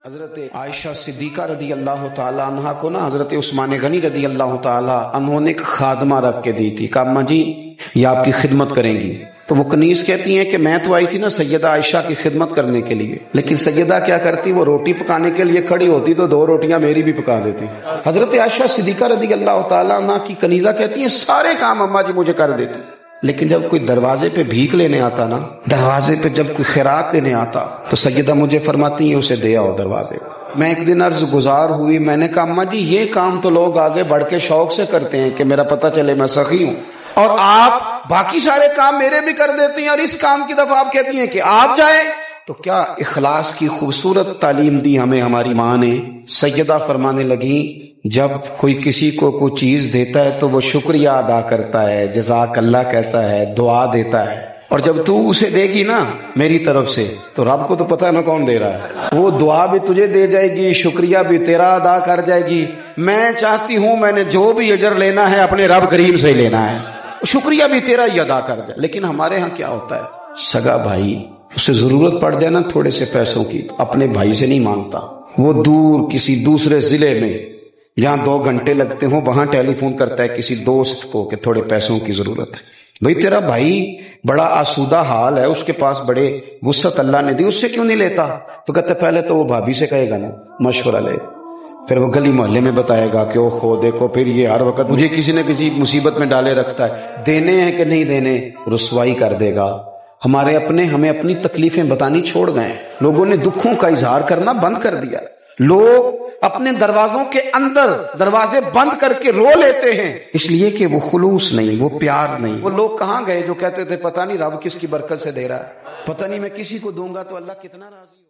حضرت عائشہ صدیقہ رضی اللہ تعالی عنہا کو نا حضرت عثمان غنی رضی اللہ تعالی عنہ نے ایک خادمہ رکھ کے دی تھی، کہا اماں جی یہ آپ کی خدمت کریں گی۔ تو وہ کنیز کہتی ہیں کہ میں تو آئی تھی نا سیدہ عائشہ کی خدمت کرنے کے لیے، لیکن سیدہ کیا کرتی، وہ روٹی پکانے کے لیے کھڑی ہوتی تو 2 روٹیاں میری بھی پکا دیتی۔ حضرت عائشہ صدیقہ رضی اللہ تعالی عنہا کی کنیزہ کہتی ہیں سارے کام اماں جی مجھے کر دیتی، لیکن جب کوئی دروازے پہ بھیک لینے آتا نا، دروازے پہ جب کوئی خیرات لینے آتا تو سیدہ مجھے فرماتی ہیں اسے دے آؤ دروازے پہ۔ میں ایک دن عرض گزار ہوئی، میں نے کہا اماں جی یہ کام تو لوگ آگے بڑھ کے شوق سے کرتے ہیں کہ میرا پتہ چلے میں سخی ہوں، اور آپ باقی سارے کام میرے بھی کر دیتی ہیں، اور اس کام کی دفعہ آپ کہتی ہیں کہ آپ جائیں۔ تو کیا اخلاص کی خوبصورت تعلیم دی ہمیں ہماری ماں نے۔ سیدہ فرمانے لگی جب کوئی کسی کو کوئی چیز دیتا ہے تو وہ شکریہ ادا کرتا ہے، جزاک اللہ کہتا ہے، دعا دیتا ہے، اور جب تو اسے دے گی نا میری طرف سے تو رب کو تو پتہ ہے نا کون دے رہا ہے، وہ دعا بھی تجھے دے جائے گی، شکریہ بھی تیرا ادا کر جائے گی۔ میں چاہتی ہوں میں نے جو بھی اجر لینا ہے اپنے رب کریم سے لینا ہے، شکریہ بھی تیرا ہی ادا کر جائے۔ لیکن ہمارے ہاں کیا ہوتا ہے، سگا بھائی اسے ضرورت پڑ جائے نا تھوڑے سے پیسوں کی تو اپنے بھائی سے نہیں مانگتا، وہ دور کسی دوسرے ضلع میں جہاں 2 گھنٹے لگتے ہوں وہاں ٹیلی فون کرتا ہے کسی دوست کو کہ تھوڑے پیسوں کی ضرورت ہے۔ بھئی تیرا بھائی بڑا آسودہ حال ہے، اس کے پاس بڑے وسعت اللہ نے دی، اس سے کیوں نہیں لیتا؟ تو کہتے پہلے تو وہ بھابھی سے کہے گا نا مشورہ لے، پھر وہ گلی محلے میں بتائے گا کہ اوہو دیکھو پھر یہ ہر وقت مجھے کسی نہ کسی مصیبت میں ڈالے رکھتا ہے، دینے ہیں کہ نہیں دینے، رسوائی کر دے گا۔ ہمیں اپنی تکلیفیں بتانی چھوڑ گئے، لوگوں نے دکھوں کا اظہار کرنا بند کر دیا، لوگ اپنے دروازوں کے اندر دروازے بند کر کے رو لیتے ہیں، اس لیے کہ وہ خلوص نہیں، وہ پیار نہیں۔ وہ لوگ کہاں گئے جو کہتے تھے پتہ نہیں رب کس کی برکت سے دے رہا ہے، پتہ نہیں میں کسی کو دوں گا تو اللہ کتنا راضی ہے۔